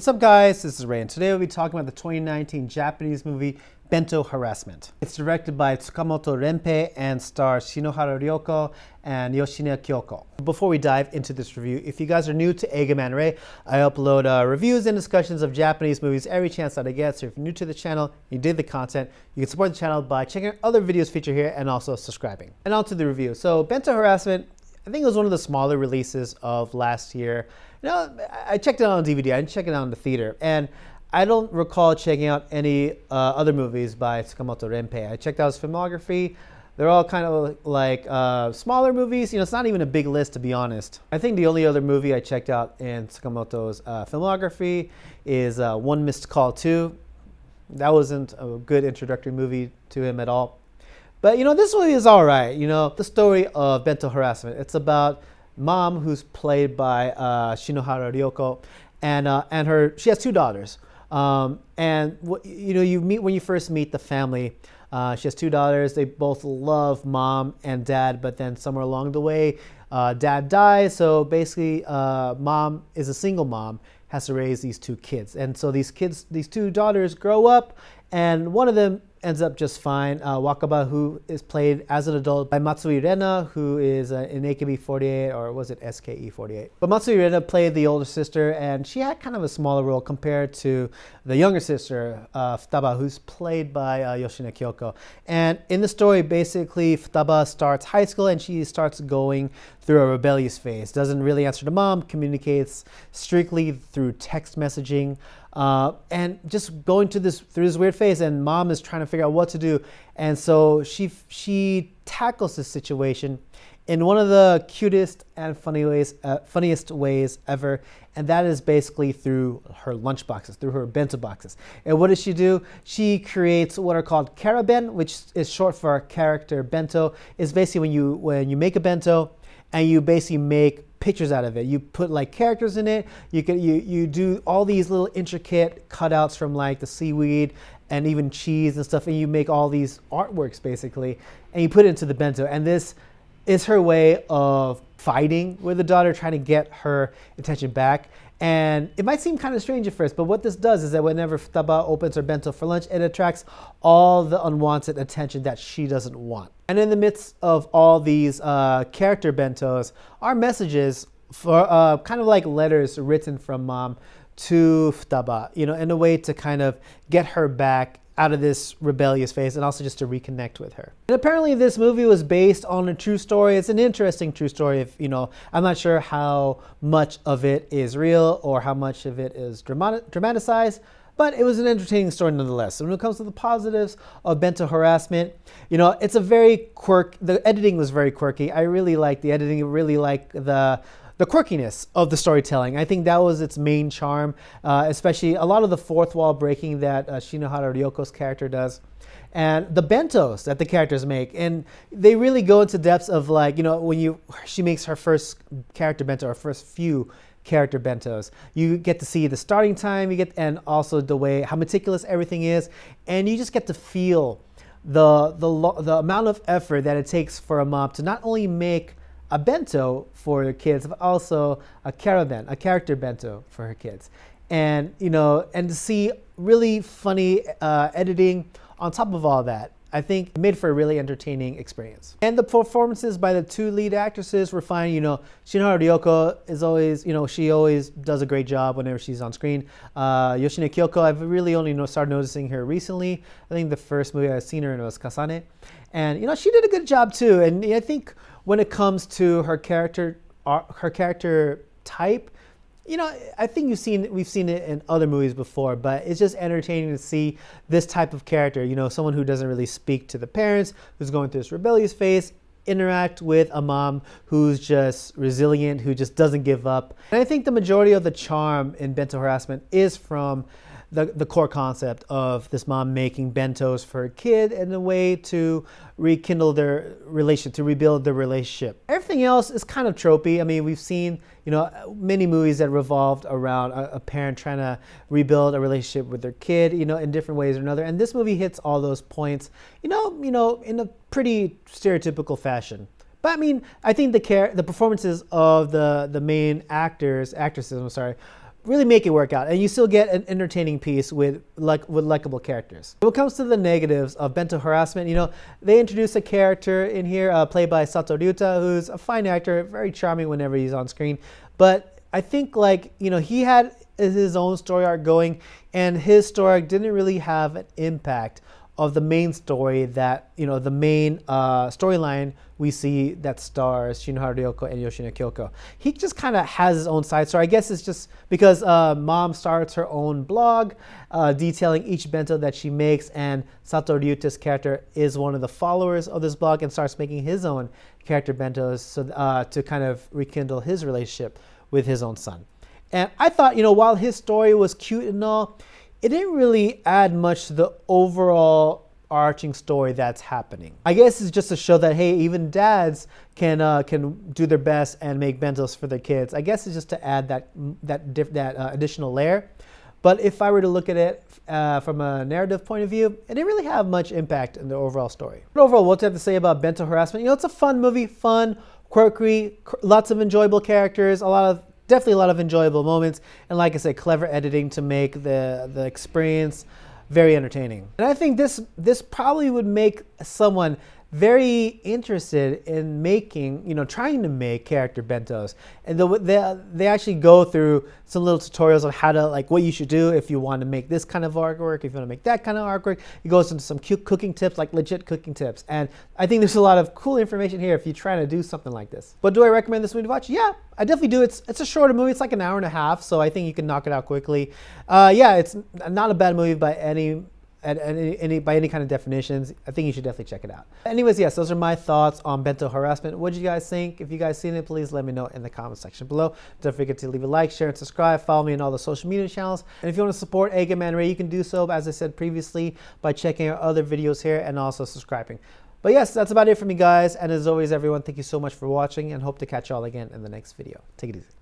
What's up guys, this is Ray and today we'll be talking about the 2019 Japanese movie Bento Harassment. It's directed by Tsukamoto Renpei and stars Shinohara Ryoko and Yoshine Kyoko. Before we dive into this review, if you guys are new to Eiga-Man Ray, I upload reviews and discussions of Japanese movies every chance that I get. So if you're new to the channel, you dig the content, you can support the channel by checking out other videos featured here and also subscribing. And on to the review. So Bento Harassment, I think it was one of the smaller releases of last year. You know, I checked it out on DVD. I didn't check it out in the theater. And I don't recall checking out any other movies by Tsukamoto Renpei. I checked out his filmography. They're all kind of like smaller movies. You know, it's not even a big list, to be honest. I think the only other movie I checked out in Tsukamoto's filmography is One Missed Call 2. That wasn't a good introductory movie to him at all. But, you know, this movie is all right. You know, the story of Bento Harassment. It's about mom, who's played by Shinohara Ryoko, and she has two daughters. And you know, you meet when you first meet the family. She has two daughters. They both love mom and dad, but then somewhere along the way, dad dies. So basically, mom is a single mom, has to raise these two kids. And so these two daughters grow up, and one of them ends up just fine. Wakaba, who is played as an adult by Matsui Rena, who is in AKB48, or was it SKE48? But Matsui Rena played the older sister, and she had kind of a smaller role compared to the younger sister, Futaba, who's played by Yoshine Kyoko. And in the story, basically, Futaba starts high school, and she starts going through a rebellious phase. Doesn't really answer to mom, communicates strictly through text messaging. And just going through this weird phase, and mom is trying to figure out what to do. And so she tackles this situation in one of the cutest and funniest ways ever. And that is basically through her lunch boxes, through her bento boxes. And what does she do? She creates what are called karaben, which is short for character bento. It's basically when you make a bento and you basically make pictures out of it. You put like characters in it. You do all these little intricate cutouts from like the seaweed and even cheese and stuff, and you make all these artworks basically, and you put it into the bento. And this is her way of fighting with the daughter, trying to get her attention back. And it might seem kind of strange at first, but what this does is that whenever Futaba opens her bento for lunch, it attracts all the unwanted attention that she doesn't want. And in the midst of all these character bentos are messages for kind of like letters written from mom to Futaba, you know, in a way to kind of get her back out of this rebellious phase and also just to reconnect with her. And apparently this movie was based on a true story. It's an interesting true story. If you know, I'm not sure how much of it is real or how much of it is dramatized, but it was an entertaining story nonetheless. So when it comes to the positives of Bento Harassment, you know, it's a very the editing was very quirky. I really liked the editing. I really liked the quirkiness of the storytelling. I think that was its main charm, especially a lot of the fourth wall breaking that Shinohara Ryoko's character does, and the bentos that the characters make. And they really go into depths of, like, you know, when she makes her first character bento, or first few character bentos, you get to see the starting time, and also the way how meticulous everything is, and you just get to feel the amount of effort that it takes for a mom to not only make a bento for her kids, but also a character bento for her kids. And, you know, and to see really funny editing on top of all that, I think made for a really entertaining experience. And the performances by the two lead actresses were fine. You know, Shinohara Ryoko is always, you know, she always does a great job whenever she's on screen. Yoshine Kyoko, I've really only started noticing her recently. I think the first movie I've seen her in was Kasane. And, you know, she did a good job too. And I think when it comes to her character type, you know, I think we've seen it in other movies before, but it's just entertaining to see this type of character, you know, someone who doesn't really speak to the parents, who's going through this rebellious phase, interact with a mom who's just resilient, who just doesn't give up. And I think the majority of the charm in Bento Harassment is from the core concept of this mom making bentos for her kid in a way to rekindle their relationship, to rebuild their relationship. Everything else is kind of tropey. I mean, we've seen, you know, many movies that revolved around a parent trying to rebuild a relationship with their kid, you know, in different ways or another. And this movie hits all those points, you know, in a pretty stereotypical fashion. But I mean, I think the performances of the main actresses, really make it work out, and you still get an entertaining piece with likable characters. When it comes to the negatives of Bento Harassment, you know, they introduce a character in here played by Sato Ryuta, who's a fine actor, very charming whenever he's on screen. But I think, like, you know, he had his own story arc going, and his story arc didn't really have an impact of the main story that, you know, the main storyline we see that stars Shinohara Ryoko and Yoshine Kyoko. He just kind of has his own side story. I guess it's just because mom starts her own blog detailing each bento that she makes, and Sato Ryuta's character is one of the followers of this blog and starts making his own character bentos so, to kind of rekindle his relationship with his own son. And I thought, you know, while his story was cute and all, it didn't really add much to the overall arching story that's happening. I guess it's just to show that, hey, even dads can do their best and make bentos for their kids. I guess it's just to add that additional layer. But if I were to look at it from a narrative point of view, it didn't really have much impact in the overall story. But overall, what do you have to say about Bento Harassment? You know, it's a fun movie, fun, quirky, lots of enjoyable characters, definitely a lot of enjoyable moments, and like I said, clever editing to make the experience very entertaining. And I think this probably would make someone very interested in making, you know, trying to make character bentos. And they actually go through some little tutorials on how to, like, what you should do if you want to make this kind of artwork, if you want to make that kind of artwork. It goes into some cute cooking tips, like legit cooking tips. And I think there's a lot of cool information here if you're trying to do something like this. But do I recommend this movie to watch? Yeah, I definitely do. It's a shorter movie. It's like an hour and a half, so I think you can knock it out quickly. Yeah, it's not a bad movie by any kind of definitions. I think you should definitely check it out. Anyways, yes, those are my thoughts on Bento Harassment. What did you guys think? If you guys seen it, please let me know in the comment section below. Don't forget to leave a like, share, and subscribe. Follow me on all the social media channels. And if you want to support Eiga-Man Ray, you can do so, as I said previously, by checking out other videos here and also subscribing. But yes, that's about it for me, guys. And as always, everyone, thank you so much for watching, and hope to catch y'all again in the next video. Take it easy.